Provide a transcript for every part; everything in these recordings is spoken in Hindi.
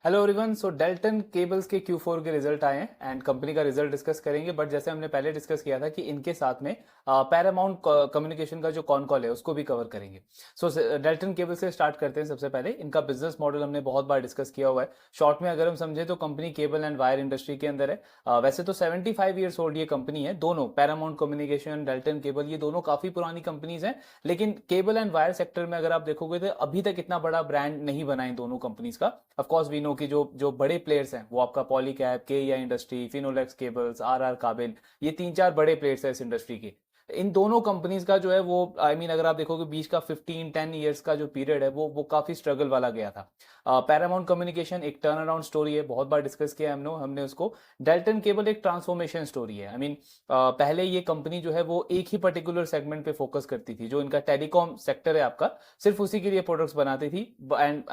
Hello everyone. So Delton cables के Q4 के रिजल्ट आए हैं एंड कंपनी का रिजल्ट डिस्कस करेंगे। बट जैसे हमने पहले डिस्कस किया था कि इनके साथ में पैरामाउंट कम्युनिकेशन का जो कॉन कॉल है उसको भी कवर करेंगे। सो डेल्टन केबल से स्टार्ट करते हैं। सबसे पहले इनका बिजनेस मॉडल हमने बहुत बार डिस्कस किया हुआ है। शॉर्ट में अगर हम समझे तो company cable and wire industry के अंदर है। वैसे तो 75 ईयर्स ओल्ड ये कंपनी है। दोनों पैरामाउंट कम्युनिकेशन, डेल्टन केबल, ये दोनों काफी पुरानी कंपनीज हैं। लेकिन केबल एंड वायर सेक्टर में अगर आप देखोगे तो अभी तक इतना बड़ा ब्रांड नहीं बना इन दोनों कंपनीज का। ऑफ कोर्स वी नो कि जो जो बड़े प्लेयर्स हैं वो आपका Polycab, KEI industry, Finolex cables, RR काबिल, ये तीन चार बड़े प्लेयर्स हैं इस इंडस्ट्री के। इन दोनों कंपनीज का जो है वो अगर आप देखोगे बीच का 15-10 ईयर्स का जो पीरियड है वो काफी स्ट्रगल वाला गया था। पैरामाउंट कम्युनिकेशन एक टर्न अराउंड स्टोरी है, बहुत बार डिस्कस किया है हमने उसको। डेल्टन केबल एक ट्रांसफॉर्मेशन स्टोरी है। पहले ये कंपनी जो है वो एक ही पर्टिकुलर सेगमेंट पे फोकस करती थी, जो इनका टेलीकॉम सेक्टर है आपका, सिर्फ उसी के लिए प्रोडक्ट्स बनाती थी। एंड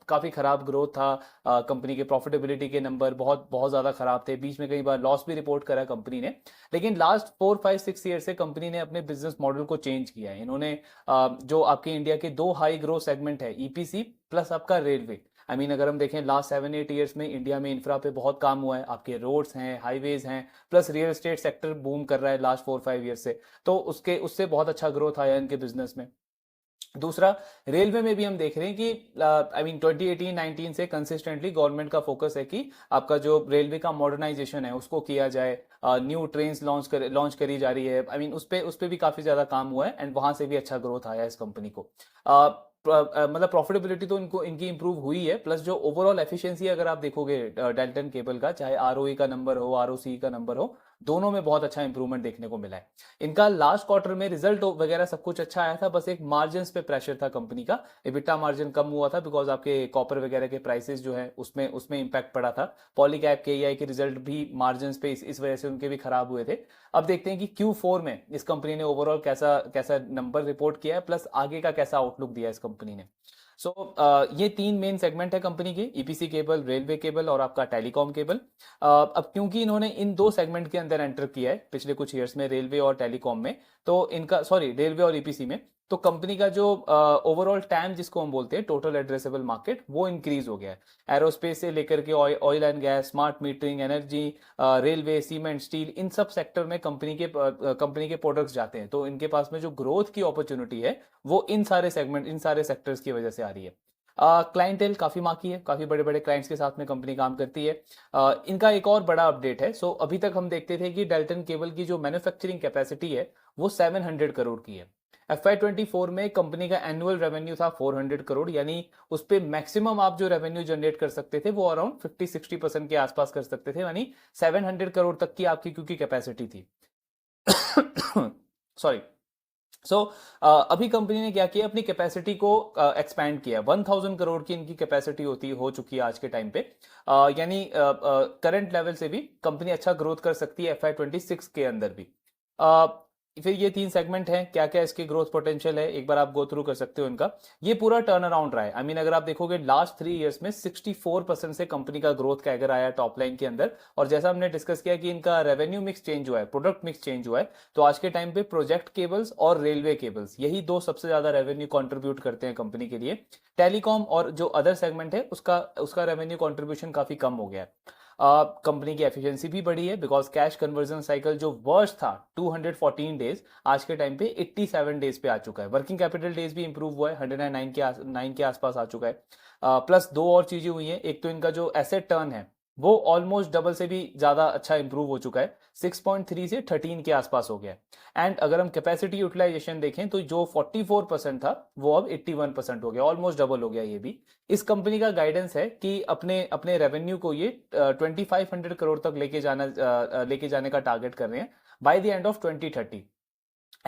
काफी खराब ग्रोथ था। कंपनी के प्रॉफिटेबिलिटी के नंबर बहुत बहुत ज्यादा खराब थे। बीच में कई बार लॉस भी रिपोर्ट करा कंपनी ने। लेकिन लास्ट 4-5-6 ईयर से कंपनी ने अपने बिजनेस मॉडल को चेंज किया है। इन्होंने जो आपके इंडिया के दो हाई ग्रोथ सेगमेंट है, ईपीसी प्लस आपका रेलवे। अगर हम देखें लास्ट 7-8 ईयर्स में इंडिया में इंफ्रा पे बहुत काम हुआ है। आपके रोड्स हैं, हाईवेज हैं, plus real estate sector boom कर रहा है लास्ट 4-5 ईयर्स से। तो उसके उससे बहुत अच्छा ग्रोथ आया इनके बिजनेस में। दूसरा, रेलवे में भी हम देख रहे हैं कि 2018-19 से कंसिस्टेंटली गवर्नमेंट का फोकस है कि आपका जो रेलवे का मॉडर्नाइजेशन है उसको किया जाए। न्यू ट्रेन लॉन्च करी जा रही है। उस पे भी काफी ज्यादा काम हुआ है एंड वहां से भी अच्छा ग्रोथ आया है इस कंपनी को। प्रॉफिटेबिलिटी तो इनको इनकी इंप्रूव हुई है, प्लस जो ओवरऑल एफिशिएंसी अगर आप देखोगे डेल्टन केबल का, चाहे आरओई का नंबर हो, आरओसी का नंबर हो, दोनों में बहुत अच्छा इंप्रूवमेंट देखने को मिला है। इनका लास्ट क्वार्टर में रिजल्ट वगैरह सब कुछ अच्छा आया था, बस एक मार्जिन पे प्रेशर था कंपनी का। इबिटा मार्जिन कम हुआ था बिकॉज आपके कॉपर वगैरह के प्राइसेस जो है उसमें उसमें इंपैक्ट पड़ा था। पॉलीकैब के के रिजल्ट भी मार्जिन पे इस वजह से उनके भी खराब हुए थे। अब देखते हैं कि Q4 में इस कंपनी ने ओवरऑल कैसा कैसा नंबर रिपोर्ट किया है, प्लस आगे का कैसा आउटलुक दिया है इस कंपनी ने। सो ये तीन मेन सेगमेंट है कंपनी के, ईपीसी केबल, रेलवे केबल और आपका टेलीकॉम केबल। अब क्योंकि इन्होंने इन दो सेगमेंट के अंदर एंटर किया है पिछले कुछ ईयर्स में, रेलवे और टेलीकॉम में, तो इनका सॉरी रेलवे और ईपीसी में, तो कंपनी का जो ओवरऑल टैम जिसको हम बोलते हैं टोटल एड्रेसेबल मार्केट, वो इंक्रीज हो गया है। एरोस्पेस से लेकर के oil and gas, smart metering, energy, railway, cement, steel, इन सब सेक्टर में कंपनी के प्रोडक्ट्स जाते हैं। तो इनके पास में जो ग्रोथ की अपॉर्चुनिटी है वो इन सारे सेगमेंट, इन सारे सेक्टर्स की वजह से आ रही है। क्लाइंटेल काफी माकी है, काफी बड़े बड़े क्लाइंट्स के साथ में कंपनी काम करती है। इनका एक और बड़ा अपडेट है। सो अभी तक हम देखते थे कि डेल्टन केबल की जो मैन्युफैक्चरिंग कैपेसिटी है वो 700 करोड़ की है। FY24 में कंपनी का एनुअल रेवेन्यू था 400 करोड़, यानी उस पे मैक्सिमम आप जो रेवेन्यू जनरेट कर सकते थे वो अराउंड 50-60% के आसपास कर सकते थे, यानी 700 करोड़ तक की आपकी क्योंकि कैपेसिटी थी। सॉरी। सो अभी कंपनी ने क्या किया, अपनी कैपेसिटी को एक्सपैंड किया। 1000 करोड़ की इनकी कैपेसिटी हो चुकी है आज के टाइम पे। यानी करंट लेवल से भी कंपनी अच्छा ग्रोथ कर सकती है FY26 के अंदर भी। फिर ये तीन सेगमेंट हैं, क्या क्या इसके ग्रोथ पोटेंशियल है एक बार आप गो थ्रू कर सकते हो इनका। ये पूरा टर्न अराउंड रहा है। अगर आप देखोगे लास्ट 3 ईयर्स में 64% से कंपनी का ग्रोथ कैगर आया टॉप लाइन के अंदर। और जैसा हमने डिस्कस किया कि इनका रेवेन्यू मिक्स चेंज हुआ है, प्रोडक्ट मिक्स चेंज हुआ है। तो आज के टाइम पे प्रोजेक्ट केबल्स और रेलवे केबल्स, यही दो सबसे ज्यादा रेवेन्यू कंट्रीब्यूट करते हैं कंपनी के लिए। टेलीकॉम और जो अदर सेगमेंट है उसका उसका रेवेन्यू कंट्रीब्यूशन काफी कम हो गया है। कंपनी की एफिशिएंसी भी बढ़ी है बिकॉज कैश कन्वर्जन साइकिल जो वर्स्ट था 214 डेज, आज के टाइम पे 87 डेज पे आ चुका है। वर्किंग कैपिटल डेज भी इंप्रूव हुआ है, 109 के आसपास आ चुका है। प्लस दो और चीजें हुई हैं, एक तो इनका जो एसेट टर्न है वो ऑलमोस्ट डबल से भी ज्यादा अच्छा इंप्रूव हो चुका है, 6.3 से 13 के आसपास हो गया है। एंड अगर हम कैपेसिटी यूटिलाइजेशन देखें तो जो 44% था वो अब 81% हो गया, ऑलमोस्ट डबल हो गया ये भी। इस कंपनी का गाइडेंस है कि अपने अपने रेवेन्यू को ये 2500 करोड़ तक लेके जाने का टारगेट कर रहे हैं by the end of 2030।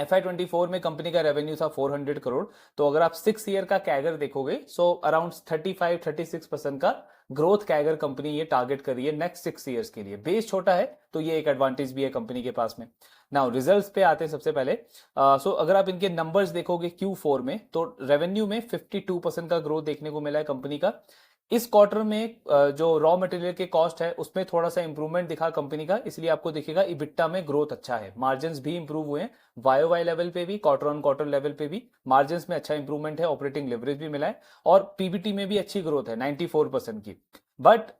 FY24 में कंपनी का रेवेन्यू था 400 करोड़। तो अगर आप 6 ईयर का कैगर देखोगे सो अराउंड 35-36% का ग्रोथ कैगर कंपनी ये टारगेट कर रही है नेक्स्ट 6 ईयर्स के लिए। बेस छोटा है तो ये एक एडवांटेज भी है कंपनी के पास में। नाउ रिजल्ट्स पे आते हैं सबसे पहले। सो अगर आप इनके नंबर्स देखोगे Q4 में तो रेवेन्यू में 52% का ग्रोथ देखने को मिला है कंपनी का। इस क्वार्टर में जो रॉ मटेरियल के कॉस्ट है उसमें थोड़ा सा इंप्रूवमेंट दिखा कंपनी का, इसलिए आपको दिखेगा इबिट्टा में ग्रोथ अच्छा है, मार्जिन्स भी इंप्रूव हुए हैं, वाई वाई लेवल पे भी, क्वार्टर ऑन क्वार्टर लेवल पे भी मार्जिन्स में अच्छा इंप्रूवमेंट है, ऑपरेटिंग लेवरेज भी मिला है और पीबीटी में भी अच्छी ग्रोथ है 94% की। But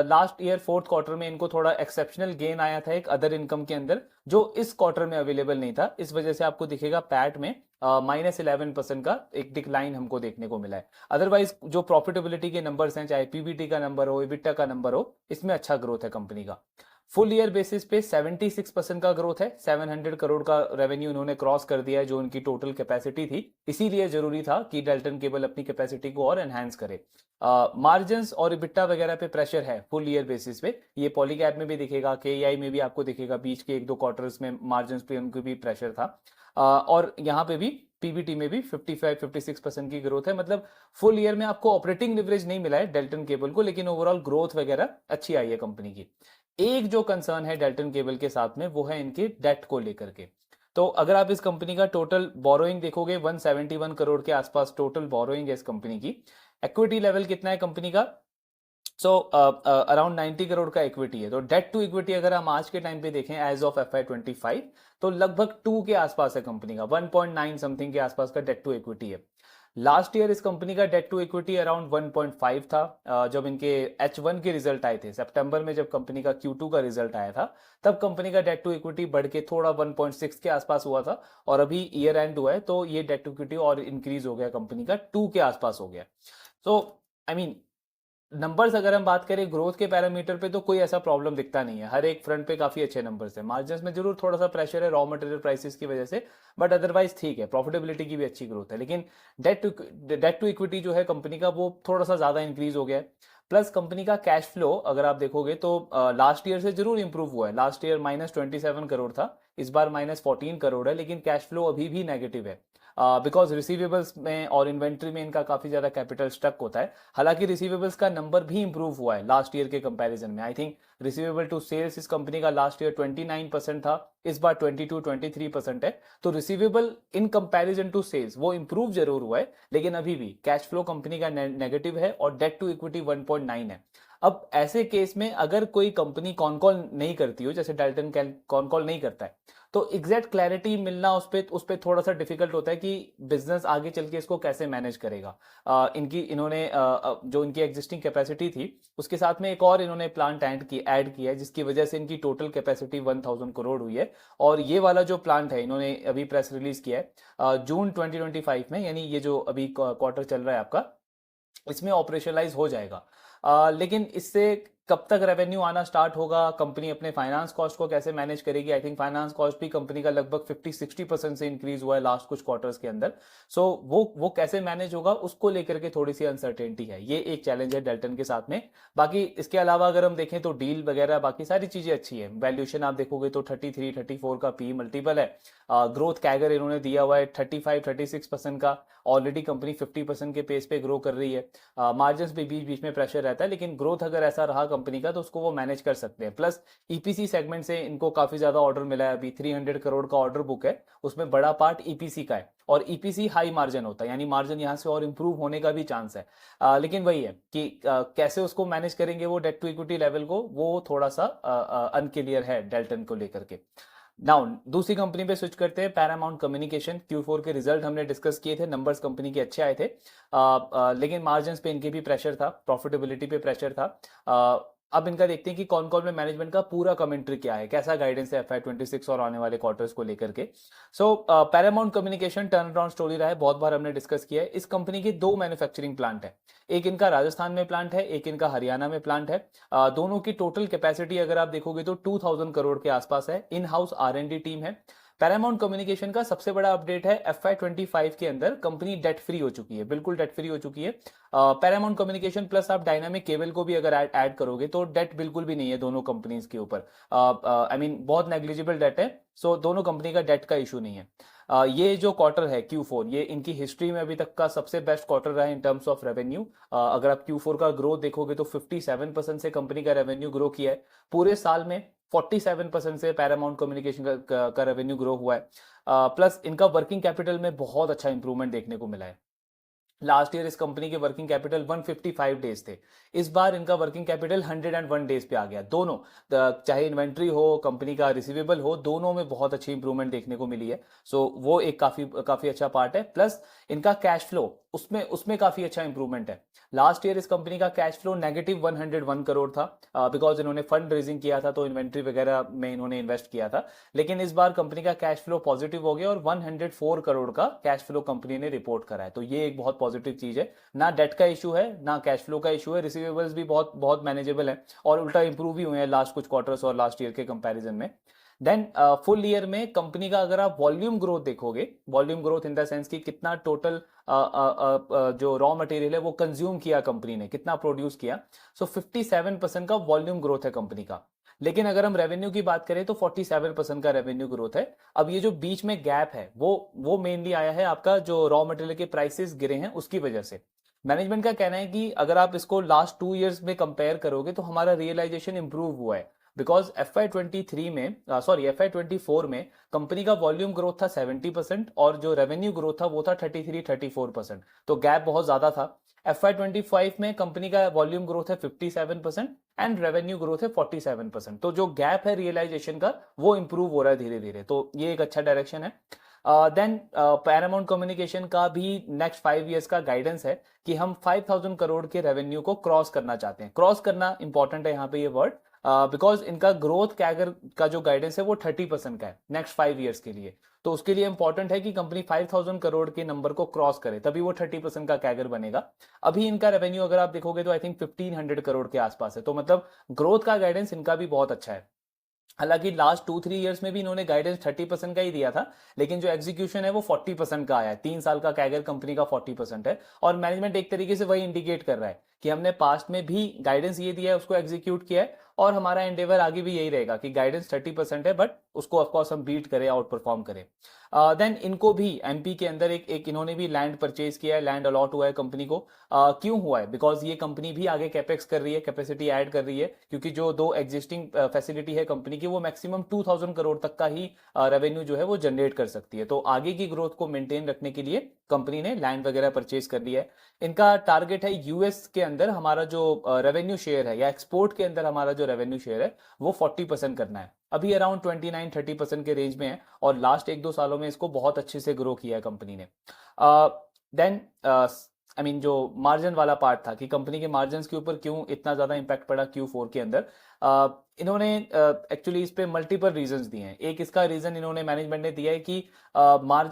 last year fourth quarter में इनको थोड़ा एक्सेप्शनल गेन आया था एक अदर इनकम के अंदर, जो इस क्वार्टर में अवेलेबल नहीं था, इस वजह से आपको दिखेगा पैट में -11% का एक डिक्लाइन हमको देखने को मिला है। अदरवाइज जो प्रॉफिटेबिलिटी के नंबर्स हैं, चाहे पीबीटी का नंबर हो, इबिटा का नंबर हो, इसमें अच्छा ग्रोथ है कंपनी का। फुल ईयर बेसिस पे 76% का ग्रोथ है, 700 करोड़ का रेवेन्यू इन्होंने क्रॉस कर दिया है जो उनकी टोटल कैपेसिटी थी, इसीलिए जरूरी था कि डेल्टन केबल अपनी कैपेसिटी को और एनहांस करे। मार्जिन्स और इबिट्टा वगैरह पे प्रेशर है फुल ईयर बेसिस पे, ये पॉलीकैब में भी दिखेगा, केईआई में भी आपको दिखेगा, बीच के एक दो क्वार्टर्स में मार्जिन्स पे उनको भी प्रेशर था। और यहाँ पे भी पीबीटी में भी 55-56% की ग्रोथ है, मतलब फुल ईयर में आपको ऑपरेटिंग लिवरेज नहीं मिला है डेल्टन केबल को, लेकिन ओवरऑल ग्रोथ वगैरह अच्छी आई है कंपनी की। एक जो कंसर्न है डेल्टन केबल के साथ में वो है इनके डेट को लेकर के। तो अगर आप इस कंपनी का टोटल बोरोइंग देखोगे 171 करोड़ के आसपास टोटल बोरोइंग है इस कंपनी की। इक्विटी लेवल कितना है कंपनी का? सो अराउंड 90 करोड़ का इक्विटी है। तो डेट टू इक्विटी अगर हम आज के टाइम पे देखें एज ऑफ FY25 तो लगभग 2 के आसपास है कंपनी का, 1.9 समथिंग के आसपास का डेट टू इक्विटी है। लास्ट ईयर इस कंपनी का डेट टू इक्विटी अराउंड 1.5 था। जब इनके H1 के रिजल्ट आए थे सितंबर में, जब कंपनी का Q2 का रिजल्ट आया था, तब कंपनी का डेट टू इक्विटी बढ़ के थोड़ा 1.6 के आसपास हुआ था, और अभी ईयर एंड हुआ है तो ये डेट टू इक्विटी और इंक्रीज हो गया, कंपनी का 2 के आसपास हो गया। सो आई मीन नंबर्स अगर हम बात करें ग्रोथ के पैरामीटर पे तो कोई ऐसा प्रॉब्लम दिखता नहीं है, हर एक फ्रंट पे काफी अच्छे नंबर्स है। मार्जिन्स में जरूर थोड़ा सा प्रेशर है रॉ मटेरियल प्राइसेस की वजह से, बट अदरवाइज ठीक है, प्रॉफिटेबिलिटी की भी अच्छी ग्रोथ है। लेकिन डेट टू इक्विटी जो है कंपनी का वो थोड़ा सा ज्यादा इंक्रीज हो गया है। प्लस कंपनी का कैश फ्लो अगर आप देखोगे तो लास्ट ईयर से जरूर इंप्रूव हुआ है, लास्ट ईयर -27 करोड़ था, इस बार -14 करोड़ है, लेकिन कैश फ्लो अभी भी नेगेटिव है बिकॉज रिसीवेबल्स में और इन्वेंट्री में इनका काफी ज्यादा कैपिटल स्टक होता है। हालांकि रिसीवेबल्स का नंबर भी इंप्रूव हुआ है लास्ट ईयर के कंपैरिजन में। I think receivable to sales इस कंपनी का लास्ट ईयर 29% था, इस बार 22-23% है। तो receivable in comparison to sales वो इंप्रूव जरूर हुआ है, लेकिन अभी भी कैश फ्लो कंपनी का नेगेटिव है और डेट टू इक्विटी 1.9 है। अब ऐसे केस में अगर कोई कंपनी कॉन कॉल नहीं करती हो, जैसे डेल्टन कॉन कॉल नहीं करता है, तो एग्जैक्ट क्लैरिटी मिलना उस पे थोड़ा सा डिफिकल्ट होता है कि बिजनेस आगे चल के इसको कैसे मैनेज करेगा। इन्होंने जो इनकी एग्जिस्टिंग कैपेसिटी थी उसके साथ में एक और इन्होंने प्लांट ऐड किया है, जिसकी वजह से इनकी टोटल कैपेसिटी 1000 करोड़ हुई है। और ये वाला जो प्लांट है इन्होंने अभी प्रेस रिलीज किया है जून 2025 में, यानी ये जो अभी क्वार्टर चल रहा है आपका, इसमें ऑपरेशनलाइज हो जाएगा। लेकिन इससे कब तक रेवेन्यू आना स्टार्ट होगा, कंपनी अपने फाइनेंस कॉस्ट को कैसे मैनेज करेगी? आई थिंक फाइनेंस कॉस्ट भी कंपनी का लगभग 50-60% से इंक्रीज हुआ है लास्ट कुछ क्वार्टर्स के अंदर। सो वो कैसे मैनेज होगा उसको लेकर के थोड़ी सी अनसर्टेनिटी है, ये एक चैलेंज है डेल्टन के साथ में। बाकी इसके अलावा अगर हम देखें तो डील वगैरह बाकी सारी चीजें अच्छी है। वैल्यूएशन आप देखोगे तो 33-34 का पी मल्टीपल है। ग्रोथ कैगर इन्होंने दिया हुआ है 35-36% का, ऑलरेडी कंपनी 50% के पेस पे ग्रो कर रही है। मार्जिन्स भी बीच बीच में प्रेशर रहता है, लेकिन ग्रोथ अगर ऐसा रहा कंपनी का तो उसको वो मैनेज कर सकते हैं। प्लस ईपीसी सेगमेंट से इनको काफी ज्यादा ऑर्डर मिला है, अभी 300 करोड़ का ऑर्डर बुक है, उसमें बड़ा पार्ट ईपीसी का है, और ईपीसी हाई मार्जिन होता है, यानी मार्जिन यहाँ से और इंप्रूव होने का भी चांस है। लेकिन वही है कि कैसे उसको मैनेज करेंगे वो डेट टू इक्विटी लेवल को, वो थोड़ा सा अनक्लियर है डेल्टन को लेकर के। नाउ दूसरी कंपनी पे स्विच करते हैं, पैरामाउंट कम्युनिकेशन। Q4 के रिजल्ट हमने डिस्कस किए थे, नंबर्स कंपनी के अच्छे आए थे, लेकिन मार्जिन्स पे इनके भी प्रेशर था, प्रॉफिटेबिलिटी पे प्रेशर था। अब इनका देखते हैं कि कौन कौन में मैनेजमेंट का पूरा कमेंट्री क्या है, कैसा गाइडेंस है FY26 और आने वाले क्वार्टर्स को लेकर के। So Paramount communication turn around story रहा है, बहुत बार हमने डिस्कस किया है। इस कंपनी के 2 मैन्युफैक्चरिंग प्लांट है, एक इनका राजस्थान में प्लांट है, एक इनका हरियाणा में प्लांट है। दोनों की टोटल कैपेसिटी अगर आप देखोगे तो 2000 करोड़ के आसपास है। इन हाउस R&D टीम है। पैरामाउंट कम्युनिकेशन का सबसे बड़ा अपडेट है FY25 के अंदर कंपनी डेट फ्री हो चुकी है, बिल्कुल डेट फ्री हो चुकी है। पैरामाउंट कम्युनिकेशन प्लस आप डायनामिक केबल को भी अगर ऐड करोगे तो डेट बिल्कुल भी नहीं है दोनों कंपनीज के ऊपर। आई मीन बहुत नेग्लिजिबल डेट है, सो दोनों कंपनी का डेट का इशू नहीं है। ये जो क्वार्टर है Q4, ये इनकी हिस्ट्री में अभी तक का सबसे बेस्ट क्वार्टर रहा है इन टर्म्स ऑफ रेवेन्यू। अगर आप Q4 का ग्रोथ देखोगे तो 57% से कंपनी का रेवेन्यू ग्रो किया है। पूरे साल में 47% से पैरामाउंट कम्युनिकेशन का रेवेन्यू ग्रो हुआ है। प्लस इनका वर्किंग कैपिटल में बहुत अच्छा इंप्रूवमेंट देखने को मिला है। लास्ट ईयर इस कंपनी के वर्किंग कैपिटल 155 डेज थे, इस बार इनका वर्किंग कैपिटल 101 डेज पे आ गया। दोनों चाहे इन्वेंट्री हो, कंपनी का रिसीवेबल हो, दोनों में बहुत अच्छी इंप्रूवमेंट देखने को मिली है। सो वो एक काफी काफी अच्छा पार्ट है। प्लस इनका कैश फ्लो, उसमें उसमें काफी अच्छा इंप्रूवमेंट है। लास्ट ईयर इस कंपनी का कैश फ्लो नेगेटिव 101 करोड़ था, बिकॉज इन्होंने फंड रेजिंग किया था, तो इन्वेंट्री वगैरह में इन्होंने इन्वेस्ट किया था। लेकिन इस बार कंपनी का कैश फ्लो पॉजिटिव हो गया और 104 करोड़ का कैश फ्लो कंपनी ने रिपोर्ट करा है। तो ये एक बहुत पॉजिटिव चीज है। ना डेट का इशू है, ना कैश फ्लो का इशू है, रिसीवेबल्स भी बहुत बहुत मैनेजेबल है और उल्टा इंप्रूव भी हुए हैं लास्ट कुछ क्वार्टर्स और लास्ट ईयर के कंपैरिजन में। देन फुल ईयर में कंपनी का अगर आप वॉल्यूम ग्रोथ देखोगे, volume growth in the sense कि कितना टोटल जो रॉ मटेरियल है वो कंज्यूम किया कंपनी ने, कितना प्रोड्यूस किया, सो 57% का वॉल्यूम ग्रोथ है कंपनी का। लेकिन अगर हम रेवेन्यू की बात करें तो 47% का रेवेन्यू ग्रोथ है। अब ये जो बीच में गैप है वो मेनली आया है आपका जो रॉ मटेरियल के प्राइसेस गिरे हैं उसकी वजह से। मैनेजमेंट का कहना है कि अगर आप इसको लास्ट 2 इयर्स में कंपेयर करोगे तो हमारा रियलाइजेशन इंप्रूव हुआ है, बिकॉज FY23 में सॉरी FY24 में कंपनी का वॉल्यूम ग्रोथ था 70% और जो रेवेन्यू ग्रोथ था वो था 33-34%, तो गैप बहुत ज्यादा था। FY25 में कंपनी का वॉल्यूम ग्रोथ है 57% एंड रेवेन्यू ग्रोथ है 47%, तो जो गैप है रियलाइजेशन का वो इंप्रूव हो रहा है धीरे धीरे, तो ये एक अच्छा डायरेक्शन है। देन पैरामाउंट कम्युनिकेशन का भी नेक्स्ट 5 इयर्स का गाइडेंस है कि हम 5000 करोड़ के रेवेन्यू को क्रॉस करना चाहते हैं। क्रॉस करना इंपॉर्टेंट है यहाँ पे ये वर्ड, बिकॉज इनका ग्रोथ कैगर का जो गाइडेंस है वो 30% का है नेक्स्ट 5 इयर्स के लिए। तो उसके लिए इंपॉर्टेंट है कि कंपनी 5000 करोड़ के नंबर को क्रॉस करे, तभी वो 30% का कैगर बनेगा। अभी इनका रेवेन्यू अगर आप देखोगे तो आई थिंक 1500 करोड़ के आसपास है, तो मतलब ग्रोथ का गाइडेंस इनका भी बहुत अच्छा है। हालांकि लास्ट 2-3 इयर्स में भी इन्होंने गाइडेंस 30% का ही दिया था, लेकिन जो एग्जीक्यूशन है वो 40% का आया है। 3 साल का कैगर कंपनी का 40% है और मैनेजमेंट एक तरीके से वही इंडिकेट कर रहा है कि हमने पास्ट में भी गाइडेंस ये दिया है, उसको एग्जीक्यूट किया है और हमारा एंडेवर आगे भी यही रहेगा कि गाइडेंस 30% है, बट उसको ऑफकोर्स हम बीट करें, आउट परफॉर्म करें। देन इनको भी एमपी के अंदर एक इन्होंने भी लैंड परचेज किया है, लैंड अलॉट हुआ है कंपनी को। क्यों हुआ है? बिकॉज ये कंपनी भी आगे कैपेक्स कर रही है, कैपेसिटी ऐड कर रही है, क्योंकि जो दो एग्जिस्टिंग फैसिलिटी है कंपनी की वो मैक्सिमम 2000 करोड़ तक का ही रेवेन्यू जो है वो जनरेट कर सकती है। तो आगे की ग्रोथ को मेंटेन रखने के लिए कंपनी ने लैंड वगैरह परचेज कर लिया है। इनका टारगेट है यूएस के अंदर हमारा जो रेवेन्यू शेयर है या एक्सपोर्ट के अंदर हमारा जो रेवेन्यू शेयर है वो 40% करना है। अभी अराउंड 29-30% के रेंज में है और लास्ट 1-2 सालों में इसको बहुत अच्छे से ग्रो किया है कंपनी ने। देन आई मीन जो मार्जिन वाला पार्ट था कि कंपनी के मार्जिन के ऊपर क्यों इतना ज्यादा इंपैक्ट पड़ा Q4 के अंदर, इन्होंने एक्चुअली इस पे मल्टीपल रीजंस दिए हैं। एक इसका रीजन इन्होंने मैनेजमेंट ने दिया है कि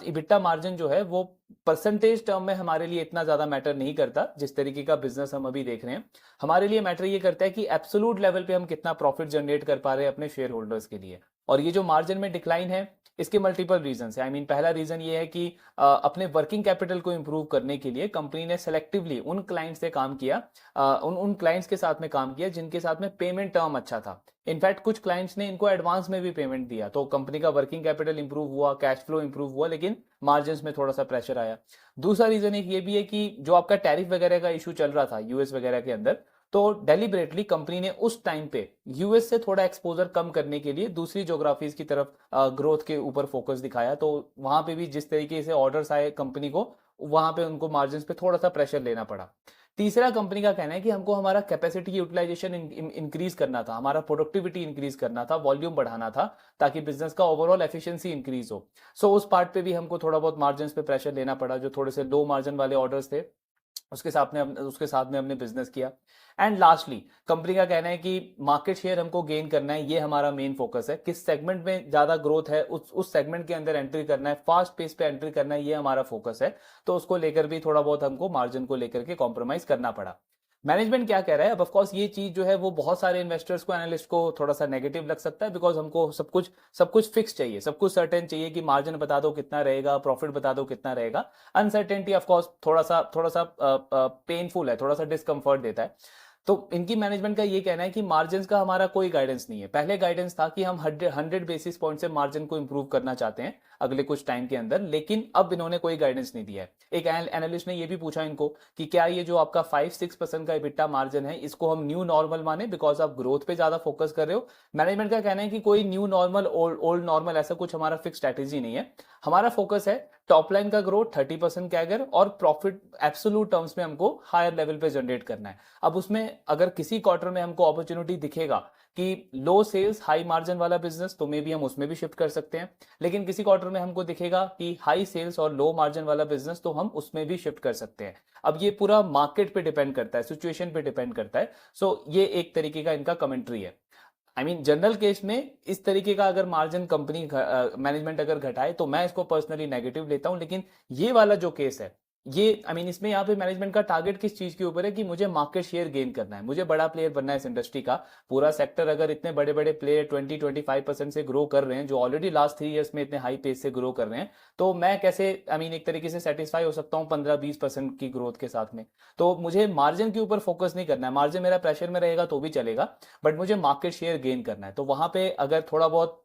इबिटा मार्जिन जो है वो परसेंटेज टर्म में हमारे लिए इतना ज्यादा मैटर नहीं करता, जिस तरीके का बिजनेस हम अभी देख रहे हैं। हमारे लिए मैटर ये करता है कि एब्सोलूट लेवल पे हम कितना प्रॉफिट जनरेट कर पा रहे हैं अपने शेयर होल्डर्स के लिए। और ये जो मार्जिन में डिक्लाइन है इसके मल्टीपल रीजन है। आई मीन पहला रीजन ये है कि अपने वर्किंग कैपिटल को इंप्रूव करने के लिए कंपनी ने सेलेक्टिवली उन क्लाइंट्स से काम किया, उन क्लाइंट्स के साथ में काम किया जिनके साथ में पेमेंट टर्म अच्छा था। इनफैक्ट कुछ क्लाइंट्स ने इनको एडवांस में भी पेमेंट दिया, तो कंपनी का वर्किंग कैपिटल इंप्रूव हुआ, कैश फ्लो इंप्रूव हुआ, लेकिन मार्जिन में थोड़ा सा प्रेशर आया। दूसरा रीजन एक ये भी है कि जो आपका टैरिफ वगैरह का इशू चल रहा था यूएस वगैरह के अंदर, तो डेलिबरेटली कंपनी ने उस टाइम पे यूएस से थोड़ा एक्सपोजर कम करने के लिए दूसरी ज्योग्राफीज की तरफ ग्रोथ के ऊपर फोकस दिखाया। तो वहां पे भी जिस तरीके से ऑर्डर्स आए कंपनी को, वहां पे उनको मार्जिन पे थोड़ा सा प्रेशर लेना पड़ा। तीसरा कंपनी का कहना है कि हमको हमारा कैपेसिटी यूटिलाइजेशन इंक्रीज करना था, हमारा प्रोडक्टिविटी इंक्रीज करना था, वॉल्यूम बढ़ाना था, ताकि बिजनेस का ओवरऑल एफिशिएंसी इंक्रीज हो। सो उस पार्ट पे भी हमको थोड़ा बहुत मार्जिन पे प्रेशर लेना पड़ा, जो थोड़े से लो मार्जिन वाले ऑर्डर्स थे उसके साथ में हमने बिजनेस किया। एंड लास्टली कंपनी का कहना है कि मार्केट शेयर हमको गेन करना है, ये हमारा मेन फोकस है। किस सेगमेंट में ज्यादा ग्रोथ है उस सेगमेंट के अंदर एंट्री करना है, फास्ट पेस पे एंट्री करना है, ये हमारा फोकस है। तो उसको लेकर भी थोड़ा बहुत हमको मार्जिन को लेकर के कॉम्प्रोमाइज करना पड़ा। मैनेजमेंट क्या कह रहा है? अब ऑफकोर्स ये चीज जो है वो बहुत सारे इन्वेस्टर्स को, एनालिस्ट को थोड़ा सा नेगेटिव लग सकता है, बिकॉज हमको सब कुछ फिक्स चाहिए, सब कुछ सर्टेन चाहिए कि मार्जिन बता दो कितना रहेगा, प्रॉफिट बता दो कितना रहेगा। अनसर्टेनिटी ऑफकोर्स थोड़ा सा पेनफुल है, थोड़ा सा डिस्कंफर्ट देता है। तो इनकी मैनेजमेंट का ये कहना है कि मार्जिन का हमारा कोई गाइडेंस नहीं है। पहले गाइडेंस था कि हम 100 बेसिस पॉइंट से मार्जिन को इंप्रूव करना चाहते हैं, अगले कुछ टाइम के अंदर, लेकिन अब इन्होंने कोई गाइडेंस नहीं दिया है। एक एनालिस्ट ने ये भी पूछा इनको कि क्या ये जो आपका 5-6% का EBITDA मार्जिन है इसको हम न्यू नॉर्मल माने बिकॉज आप ग्रोथ पे ज्यादा फोकस कर रहे हो। मैनेजमेंट का कहना है कि कोई न्यू नॉर्मल ओल्ड नॉर्मल ऐसा कुछ हमारा फिक्स स्ट्रैटेजी नहीं है। हमारा फोकस है टॉप लाइन का ग्रोथ 30% कैगर और प्रॉफिट एब्सोल्यूट टर्म्स में हमको हायर लेवल पे जनरेट करना है। अब उसमें अगर किसी क्वार्टर में हमको अपॉर्चुनिटी दिखेगा कि लो सेल्स हाई मार्जिन वाला बिजनेस, तो मे बी हम उसमें भी शिफ्ट कर सकते हैं। लेकिन किसी क्वार्टर में हमको दिखेगा कि हाई सेल्स और लो मार्जिन वाला बिजनेस, तो हम उसमें भी शिफ्ट कर सकते हैं। अब ये पूरा मार्केट पे डिपेंड करता है, सिचुएशन पे डिपेंड करता है। सो ये एक तरीके का इनका कमेंट्री है। आई मीन जनरल केस में इस तरीके का अगर मार्जिन कंपनी मैनेजमेंट अगर घटाए तो मैं इसको पर्सनली नेगेटिव लेता हूं। लेकिन ये वाला जो केस है, ये आई मीन इसमें यहाँ पे मैनेजमेंट का टारगेट किस चीज के ऊपर है कि मुझे मार्केट शेयर गेन करना है, मुझे बड़ा प्लेयर बनना है इस इंडस्ट्री का। पूरा सेक्टर अगर इतने बड़े बड़े प्लेयर 20-25% से ग्रो कर रहे हैं, जो ऑलरेडी लास्ट 3 ईयर्स में इतने हाई पेस से ग्रो कर रहे हैं, तो मैं कैसे आई मीन एक तरीके से सेटिस्फाई हो सकता हूँ 15-20% की ग्रोथ के साथ में। तो मुझे मार्जिन के ऊपर फोकस नहीं करना है, मार्जिन मेरा प्रेशर में रहेगा तो भी चलेगा, बट मुझे मार्केट शेयर गेन करना है। तो वहां पे अगर थोड़ा बहुत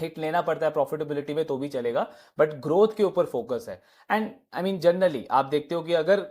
हिट लेना पड़ता है प्रॉफिटेबिलिटी में तो भी चलेगा, बट ग्रोथ के ऊपर फोकस है। एंड आई मीन जनरली आप देखते हो कि अगर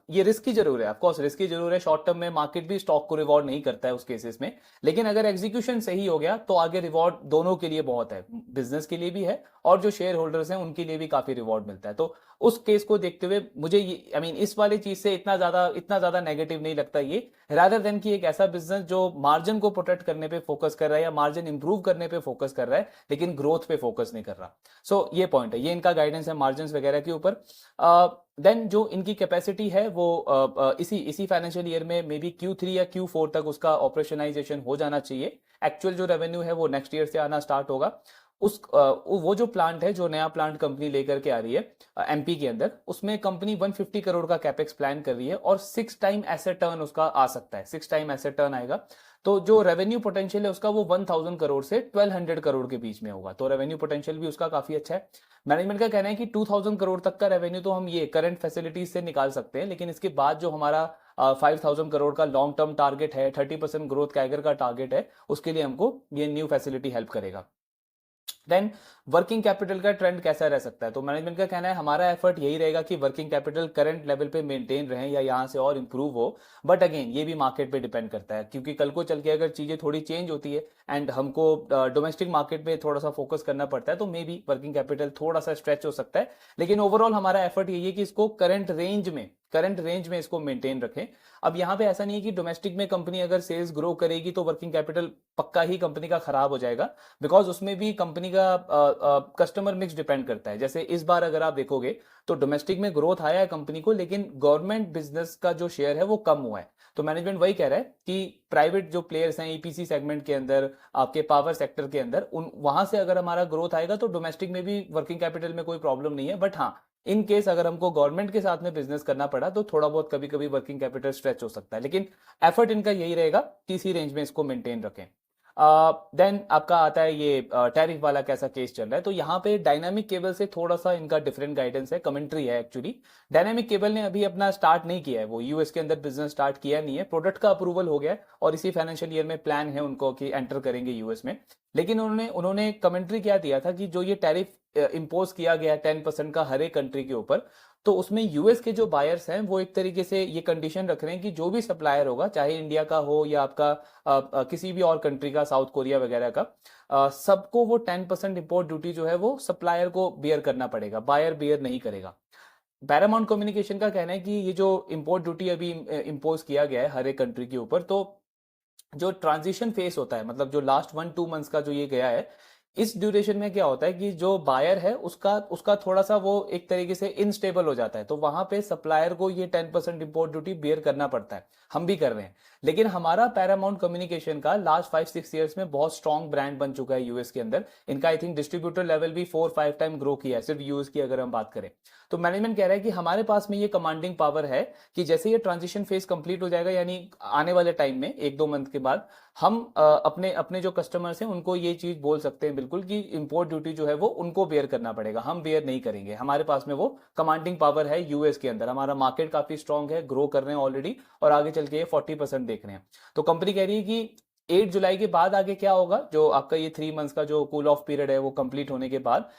ये रिस्क की जरूर है, ऑफकोर्स रिस्क की जरूर है, शॉर्ट टर्म में मार्केट भी स्टॉक को रिवॉर्ड नहीं करता है उस केसेस में। लेकिन अगर एग्जीक्यूशन सही हो गया तो आगे रिवॉर्ड दोनों के लिए बहुत है, बिजनेस के लिए भी है और जो शेयर होल्डर्स हैं उनके लिए भी काफी रिवॉर्ड मिलता है। तो उस केस को देखते हुए मुझे आई मीन इस वाली चीज से इतना ज्यादा नेगेटिव नहीं लगता ये, रादर देन कि एक ऐसा बिजनेस जो मार्जिन को प्रोटेक्ट करने पे फोकस कर रहा है या मार्जिन इंप्रूव करने पे फोकस कर रहा है लेकिन ग्रोथ पे फोकस नहीं कर रहा। सो ये पॉइंट है, ये इनका गाइडेंस है मार्जिन वगैरह के ऊपर। देन जो इनकी कैपेसिटी है वो इसी फाइनेंशियल ईयर में मे बी Q3 या Q4 तक उसका ऑपरेशनाइजेशन हो जाना चाहिए। एक्चुअल जो रेवेन्यू है वो नेक्स्ट ईयर से आना स्टार्ट होगा। वो जो प्लांट है, जो नया प्लांट कंपनी लेकर के आ रही है MP के अंदर, उसमें कंपनी 150 करोड़ का कैपेक्स प्लान कर रही है और 6 टाइम एसेट टर्न उसका आ सकता है, 6 टाइम एसेट टर्न आएगा। तो जो रेवेन्यू पोटेंशियल है उसका वो 1000 करोड़ से 1200 करोड़ के बीच में होगा, तो रेवेन्यू पोटेंशियल भी उसका काफी अच्छा है। मैनेजमेंट का कहना है कि 2000 करोड़ तक का रेवेन्यू तो हम ये करंट फैसिलिटीज से निकाल सकते हैं, लेकिन इसके बाद जो हमारा 5000 करोड़ का लॉन्ग टर्म टारगेट है, 30% ग्रोथ कैगर का टारगेट है, उसके लिए हमको ये न्यू फैसिलिटी हेल्प करेगा। देन वर्किंग कैपिटल का ट्रेंड कैसा रह सकता है, तो मैनेजमेंट का कहना है हमारा एफर्ट यही रहेगा कि वर्किंग कैपिटल करंट लेवल पे मेंटेन रहे या यहां से और इंप्रूव हो। बट अगेन ये भी मार्केट पे डिपेंड करता है, क्योंकि कल को चल के अगर चीजें थोड़ी चेंज होती है एंड हमको डोमेस्टिक मार्केट पे थोड़ा सा फोकस करना पड़ता है, तो मे बी वर्किंग कैपिटल थोड़ा सा स्ट्रेच हो सकता है। लेकिन ओवरऑल हमारा एफर्ट यही है कि इसको करंट रेंज में इसको मेंटेन रखें। अब यहाँ पे ऐसा नहीं है कि डोमेस्टिक में कंपनी अगर सेल्स ग्रो करेगी तो वर्किंग कैपिटल पक्का ही कंपनी का खराब हो जाएगा, बिकॉज उसमें भी कंपनी का कस्टमर मिक्स डिपेंड करता है। जैसे इस बार अगर आप देखोगे तो डोमेस्टिक में ग्रोथ आया है कंपनी को, लेकिन गवर्नमेंट बिजनेस का जो शेयर है वो कम हुआ है। तो मैनेजमेंट वही कह रहा है कि प्राइवेट जो प्लेयर्स हैं EPC सेगमेंट के अंदर, आपके पावर सेक्टर के अंदर, उन वहां से अगर हमारा ग्रोथ आएगा तो डोमेस्टिक में भी वर्किंग कैपिटल में कोई प्रॉब्लम नहीं है। बट हाँ, इन केस अगर हमको गवर्नमेंट के साथ में बिजनेस करना पड़ा तो थोड़ा बहुत कभी कभी वर्किंग कैपिटल स्ट्रेच हो सकता है, लेकिन एफर्ट इनका यही रहेगा कि इसी रेंज में इसको मेंटेन रखें। देन आपका आता है ये टैरिफ वाला कैसा केस चल रहा है, तो यहाँ पे डायनामिक केबल से थोड़ा सा इनका डिफरेंट गाइडेंस है, कमेंट्री है एक्चुअली। डायनामिक केबल ने अभी अपना स्टार्ट नहीं किया है, वो यूएस के अंदर बिजनेस स्टार्ट किया नहीं है, प्रोडक्ट का अप्रूवल हो गया है और इसी फाइनेंशियल ईयर में प्लान है उनको कि एंटर करेंगे यूएस में। लेकिन उन्होंने कमेंट्री क्या दिया था कि जो ये टैरिफ इम्पोज किया गया 10% का हर एक कंट्री के ऊपर, तो उसमें यूएस के जो बायर्स हैं वो एक तरीके से ये कंडीशन रख रहे हैं कि जो भी सप्लायर होगा, चाहे इंडिया का हो या आपका किसी भी और कंट्री का, साउथ कोरिया वगैरह का, सबको वो 10% इंपोर्ट ड्यूटी जो है वो सप्लायर को बियर करना पड़ेगा, बायर बियर नहीं करेगा। पैरामाउंट कम्युनिकेशन का कहना है कि ये जो इंपोर्ट ड्यूटी अभी इम्पोज किया गया है हर एक कंट्री के ऊपर, तो जो ट्रांजिशन फेस होता है, मतलब जो लास्ट 1-2 मंथ्स का जो ये गया है, इस ड्यूरेशन में क्या होता है कि जो बायर है उसका उसका थोड़ा सा वो एक तरीके से इनस्टेबल हो जाता है, तो वहां पे सप्लायर को ये 10% इंपोर्ट ड्यूटी बियर करना पड़ता है। हम भी कर रहे हैं, लेकिन हमारा पैरामाउंट कम्युनिकेशन का लास्ट 5-6 ईयर्स में बहुत स्ट्रॉन्ग ब्रांड बन चुका है यूएस के अंदर। इनका आई थिंक डिस्ट्रीब्यूटर लेवल भी 4-5 टाइम ग्रो किया है सिर्फ यूएस की अगर हम बात करें। तो मैनेजमेंट कह रहा है कि हमारे पास में ये कमांडिंग पावर है कि जैसे ये ट्रांजिशन फेज कंप्लीट हो जाएगा, यानी आने वाले टाइम में 1-2 मंथ के बाद, हम अपने अपने जो कस्टमर्स हैं उनको ये चीज बोल सकते हैं बिल्कुल कि इंपोर्ट ड्यूटी जो है वो उनको बेयर करना पड़ेगा, हम बेयर नहीं करेंगे। हमारे पास में वो कमांडिंग पावर है यूएस के अंदर, हमारा मार्केट काफी स्ट्रांग है, ग्रो कर रहे हैं ऑलरेडी और आगे चल के 40% देख रहे हैं। तो कंपनी कह रही है कि 8 जुलाई के बाद आगे क्या होगा, जो आपका ये 3 मंथ्स का जो कूल ऑफ पीरियड है वो कंप्लीट होने के बाद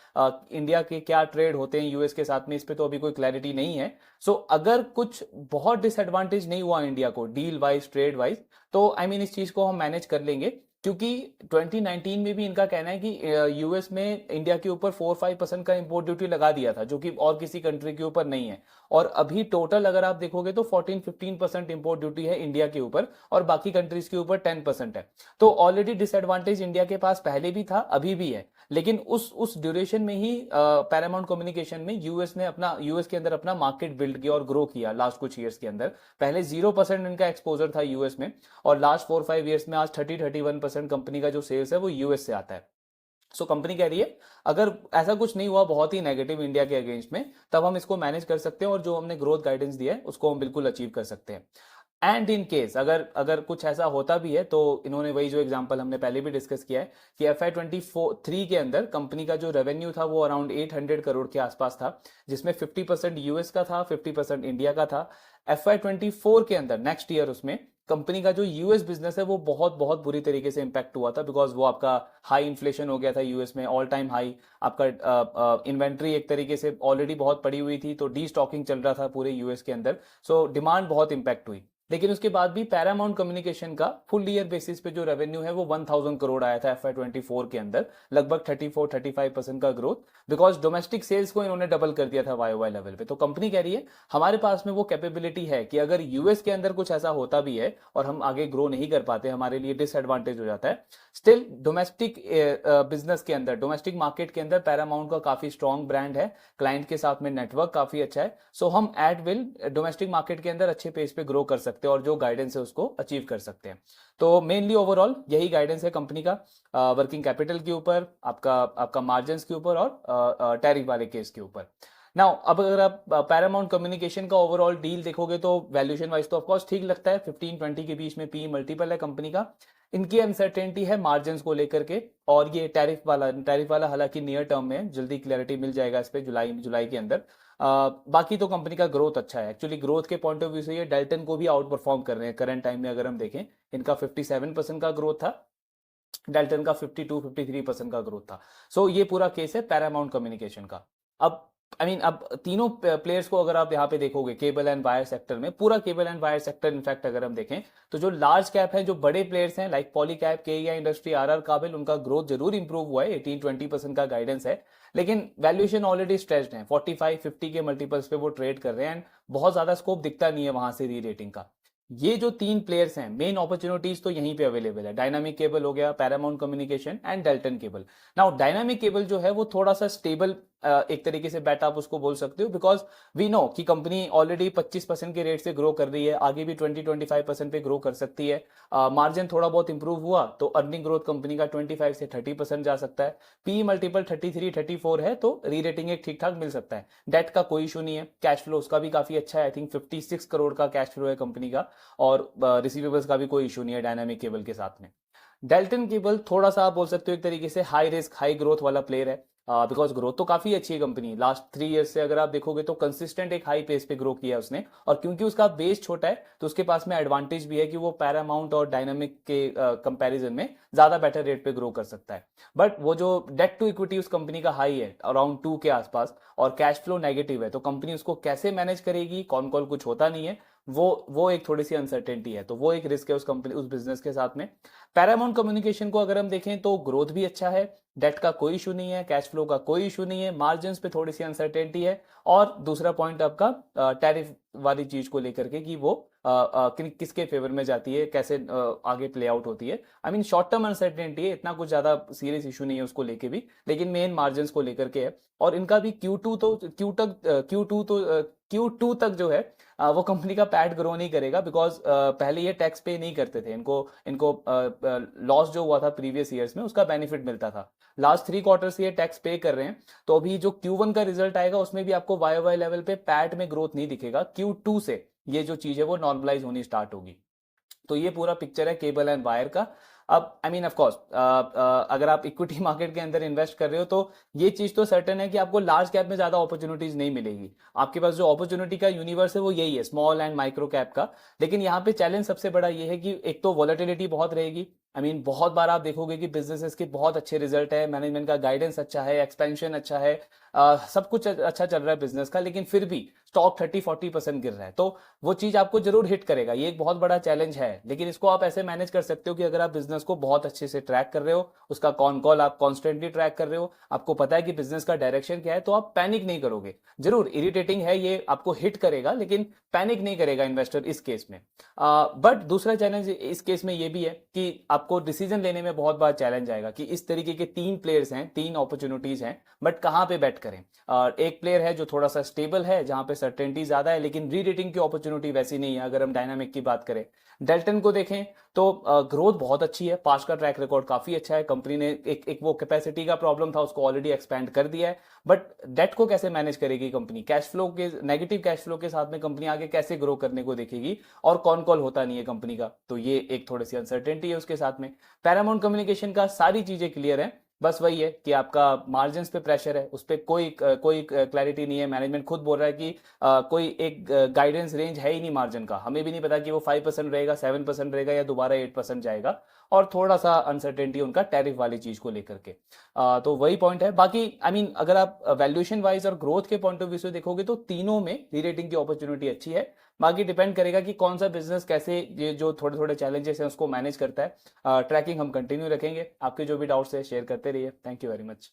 इंडिया के क्या ट्रेड होते हैं यूएस के साथ में, इस पे तो अभी कोई क्लैरिटी नहीं है। सो अगर कुछ बहुत डिसएडवांटेज नहीं हुआ इंडिया को डील वाइज ट्रेड वाइज, तो आई मीन इस चीज को हम मैनेज कर लेंगे, क्योंकि 2019 में भी इनका कहना है कि यूएस में इंडिया के ऊपर 4-5% का इंपोर्ट ड्यूटी लगा दिया था, जो कि और किसी कंट्री के ऊपर नहीं है। और अभी टोटल अगर आप देखोगे तो 14-15% इंपोर्ट ड्यूटी है इंडिया के ऊपर, और बाकी कंट्रीज के ऊपर 10% है। तो ऑलरेडी डिसएडवांटेज इंडिया के पास पहले भी था, अभी भी है। लेकिन उस ड्यूरेशन में ही पैरामाउंट कम्युनिकेशन में यूएस के अंदर अपना मार्केट बिल्ड किया और ग्रो किया लास्ट कुछ ईयर्स के अंदर। पहले 0% इनका एक्सपोजर था यूएस में, और लास्ट 4-5 ईयर्स में आज 30-31% कंपनी का जो सेल्स है वो यूएस से आता है। सो कंपनी कह रही है अगर ऐसा कुछ नहीं हुआ बहुत ही नेगेटिव इंडिया के अगेंस्ट में, तब हम इसको मैनेज कर सकते हैं, और जो हमने ग्रोथ गाइडेंस दिया है उसको हम बिल्कुल अचीव कर सकते हैं। एंड इन केस अगर अगर कुछ ऐसा होता भी है, तो इन्होंने वही जो एग्जांपल हमने पहले भी डिस्कस किया है कि FY23 के अंदर कंपनी का जो रेवेन्यू था वो अराउंड 800 करोड़ के आसपास था, जिसमें 50% यूएस का था, 50% इंडिया का था। FY24 के अंदर नेक्स्ट ईयर उसमें कंपनी का जो यूएस बिजनेस है वो बहुत बहुत बुरी तरीके से इंपैक्ट हुआ था, बिकॉज वो आपका हाई इन्फ्लेशन हो गया था यूएस में, ऑल टाइम हाई। आपका इन्वेंट्री एक तरीके से ऑलरेडी बहुत पड़ी हुई थी, तो डी स्टॉकिंग चल रहा था पूरे यूएस के अंदर। सो डिमांड बहुत इंपैक्ट हुई। लेकिन उसके बाद भी पैरामाउंट कम्युनिकेशन का फुल ईयर बेसिस पे जो रेवेन्यू है वो 1000 करोड़ आया था FY24 के अंदर, लगभग 34-35% का ग्रोथ, बिकॉज डोमेस्टिक सेल्स को इन्होंने डबल कर दिया था वाई लेवल पे। तो कंपनी कह रही है हमारे पास में वो कैपेबिलिटी है कि अगर यूएस के अंदर कुछ ऐसा होता भी है और हम आगे ग्रो नहीं कर पाते, हमारे लिए डिसएडवांटेज हो जाता है, स्टिल डोमेस्टिक बिजनेस के अंदर, डोमेस्टिक मार्केट के अंदर पैरामाउंट का काफी स्ट्रॉन्ग ब्रांड है, क्लाइंट के साथ में नेटवर्क काफी अच्छा है। सो हम एट विल डोमेस्टिक मार्केट के अंदर अच्छे पेस पे ग्रो कर सकते हैं, और जो गाइडेंस है उसको अचीव कर सकते हैं। तो मेनली ओवरऑल यही गाइडेंस है कंपनी का, वर्किंग कैपिटल के ऊपर, आपका मार्जिन के ऊपर, और टैरिफ वाले केस के ऊपर। नाउ अब अगर आप पैरामाउंट कम्युनिकेशन का ओवरऑल डील देखोगे तो वैल्यूएशन वाइज तो ऑफकोर्स ठीक लगता है, 15-20 के बीच में पी मल्टीपल है कंपनी का। इनकी अनसर्टेनिटी है मार्जिन को लेकर के, और ये टैरिफ वाला हालांकि नियर टर्म में जल्दी क्लैरिटी मिल जाएगा इस पे, जुलाई के अंदर। बाकी तो कंपनी का ग्रोथ अच्छा है, एक्चुअली ग्रोथ के पॉइंट ऑफ व्यू से ये डेल्टन को भी आउट परफॉर्म कर रहे हैं करंट टाइम में। अगर हम देखें, इनका 57% का ग्रोथ था, डेल्टन का 52-53% का ग्रोथ था। सो ये पूरा केस है पैरामाउंट कम्युनिकेशन का। अब अब तीनों प्लेयर्स को अगर आप यहाँ पे देखोगे केबल एंड वायर सेक्टर में, पूरा cable and wire sector in fact अगर हम देखें तो जो लार्ज कैप है, जो बड़े प्लेयर्स हैं like Polycab, KEI industry, RR काबिल, उनका ग्रोथ जरूर इंप्रूव हुआ है, 18-20% का गाइडेंस है। लेकिन वैल्यूएशन ऑलरेडी स्ट्रेच्ड है, 45-50 के मल्टीपल्स पे वो ट्रेड कर रहे हैं, एंड बहुत ज्यादा स्कोप दिखता नहीं है वहां से री रेटिंग का। ये जो तीन प्लेयर्स हैं, मेन अपॉर्चुनिटीज तो यहीं पे अवेलेबल है, डायनामिक केबल हो गया, Paramount communication and Delton cable. Now dynamic cable जो है वो थोड़ा सा स्टेबल एक तरीके से बेट आप उसको बोल सकते हो, बिकॉज वी नो कि कंपनी ऑलरेडी 25% के रेट से ग्रो कर रही है, आगे भी 20-25% पे ग्रो कर सकती है। मार्जिन थोड़ा बहुत इंप्रूव हुआ तो अर्निंग ग्रोथ कंपनी का 25 से 30% जा सकता है। पी मल्टीपल 33-34 है, तो री रेटिंग एक ठीक ठाक मिल सकता है। डेट का कोई इशू नहीं है, कैश फ्लो उसका भी काफी अच्छा है, आई थिंक 56 करोड़ का कैश फ्लो है कंपनी का, और रिसीवेबल्स का भी कोई इशू नहीं है डायनामिक केबल के साथ में। डेल्टन केबल थोड़ा सा आप बोल सकते हो एक तरीके से हाई रिस्क हाई ग्रोथ वाला प्लेयर है, बिकॉज ग्रोथ तो काफी अच्छी है कंपनी, लास्ट 3 ईयर्स से अगर आप देखोगे तो कंसिस्टेंट एक हाई पेस पे ग्रो किया है उसने, और क्योंकि उसका बेस छोटा है तो उसके पास में एडवांटेज भी है कि वो पैरामाउंट और डायनामिक के कंपैरिजन में ज्यादा बेटर रेट पे ग्रो कर सकता है। बट वो जो डेट टू इक्विटी उस कंपनी का हाई है अराउंड 2 के आसपास, और कैश फ्लो नेगेटिव है, तो कंपनी उसको कैसे मैनेज करेगी, कौन कॉल कुछ होता नहीं है, वो एक थोड़ी सी अनसर्टेनिटी है, तो वो एक रिस्क है उस बिजनेस के साथ में। पैरामाउंट कम्युनिकेशन को अगर हम देखें तो ग्रोथ भी अच्छा है, डेट का कोई इशू नहीं है, कैश फ्लो का कोई इशू नहीं है, मार्जिन पे थोड़ी सी अनसर्टेनिटी है, और दूसरा पॉइंट आपका टैरिफ वाली चीज को लेकर के कि वो किसके फेवर में जाती है, कैसे आगे प्ले आउट होती है। I mean short term uncertainty है, इतना कुछ ज्यादा सीरियस इशू नहीं है उसको लेके भी, लेकिन मेन मार्जिन को लेकर के है। और इनका भी Q2 तक जो है वो कंपनी का पैट ग्रो नहीं करेगा, बिकॉज पहले ये टैक्स पे नहीं करते थे, इनको लॉस जो हुआ था प्रीवियस ईयर्स में उसका बेनिफिट मिलता था। लास्ट 3 क्वार्टर से ये टैक्स पे कर रहे हैं, तो अभी जो Q1 का रिजल्ट आएगा उसमें भी आपको वाई लेवल पे पैट में ग्रोथ नहीं दिखेगा, Q2 से ये जो चीज है वो नॉर्मलाइज होनी स्टार्ट होगी। तो ये पूरा पिक्चर है केबल एंड वायर का। अब ऑफ कोर्स अगर आप इक्विटी मार्केट के अंदर इन्वेस्ट कर रहे हो तो ये चीज तो सर्टेन है कि आपको लार्ज कैप में ज्यादा अपॉर्चुनिटीज नहीं मिलेगी, आपके पास जो अपॉर्चुनिटी का यूनिवर्स है वो यही है, स्मॉल एंड माइक्रो कैप का। लेकिन यहाँ पे चैलेंज सबसे बड़ा ये है कि एक तो वॉलेटिलिटी बहुत रहेगी, आई मीन बहुत बार आप देखोगे कि बिजनेसेस के बहुत अच्छे रिजल्ट है, मैनेजमेंट का गाइडेंस अच्छा है, एक्सपेंशन अच्छा है, सब कुछ अच्छा चल रहा है बिजनेस का, लेकिन फिर भी स्टॉक 30-40% गिर रहा है। तो वो चीज आपको जरूर हिट करेगा, ये एक बहुत बड़ा चैलेंज है। लेकिन इसको आप ऐसे मैनेज कर सकते हो कि अगर आप बिजनेस को बहुत अच्छे से ट्रैक कर रहे हो, उसका कॉन कॉल आप कॉन्स्टेंटली ट्रैक कर रहे हो, आपको पता है कि बिजनेस का डायरेक्शन क्या है, तो आप पैनिक नहीं करोगे। जरूर इरिटेटिंग है, ये आपको हिट करेगा, लेकिन पैनिक नहीं करेगा इन्वेस्टर इस केस में। बट दूसरा चैलेंज इस केस में ये भी है कि आपको डिसीजन लेने में बहुत बार चैलेंज आएगा कि इस तरीके के 3 प्लेयर्स हैं, 3 अपॉर्चुनिटीज हैं, बट कहाँ पे बेट करें। एक प्लेयर है जो थोड़ा सा स्टेबल है, जहां पे सर्टेनिटी ज्यादा है, लेकिन री रेटिंग की अपॉर्चुनिटी वैसी नहीं है। अगर हम डायनामिक की बात करें, डेल्टन को देखें तो ग्रोथ बहुत अच्छी है, पास्ट का ट्रैक रिकॉर्ड काफी अच्छा है। कंपनी ने एक वो कैपेसिटी का प्रॉब्लम था, उसको ऑलरेडी एक्सपैंड कर दिया है। बट डेट को कैसे मैनेज करेगी कंपनी, कैश फ्लो के नेगेटिव कैश फ्लो के साथ में कंपनी आगे कैसे ग्रो करने को देखेगी, और कौन कॉल होता नहीं है कंपनी का, तो ये एक थोड़ी सी अनसर्टेनिटी है उसके साथ में। पैरामाउंट कम्युनिकेशन का सारी चीजें क्लियर है, बस वही है कि आपका मार्जिन पे प्रेशर है, उस पर कोई क्लैरिटी नहीं है। मैनेजमेंट खुद बोल रहा है कि कोई एक गाइडेंस रेंज है ही नहीं मार्जिन का, हमें भी नहीं पता कि वो 5% रहेगा, 7% रहेगा, या दोबारा 8% जाएगा। और थोड़ा सा अनसर्टेनिटी उनका टैरिफ वाली चीज को लेकर के। तो वही पॉइंट है। बाकी आई मीन अगर आप वैल्यूएशन वाइज और ग्रोथ के पॉइंट ऑफ व्यू से देखोगे तो तीनों में री रेटिंग की अपॉर्चुनिटी अच्छी है। बाकी डिपेंड करेगा कि कौन सा बिजनेस कैसे ये जो थोड़े थोड़े चैलेंजेस हैं उसको मैनेज करता है। ट्रैकिंग हम कंटिन्यू रखेंगे, आपके जो भी डाउट्स है शेयर करते रहिए। Thank you very much.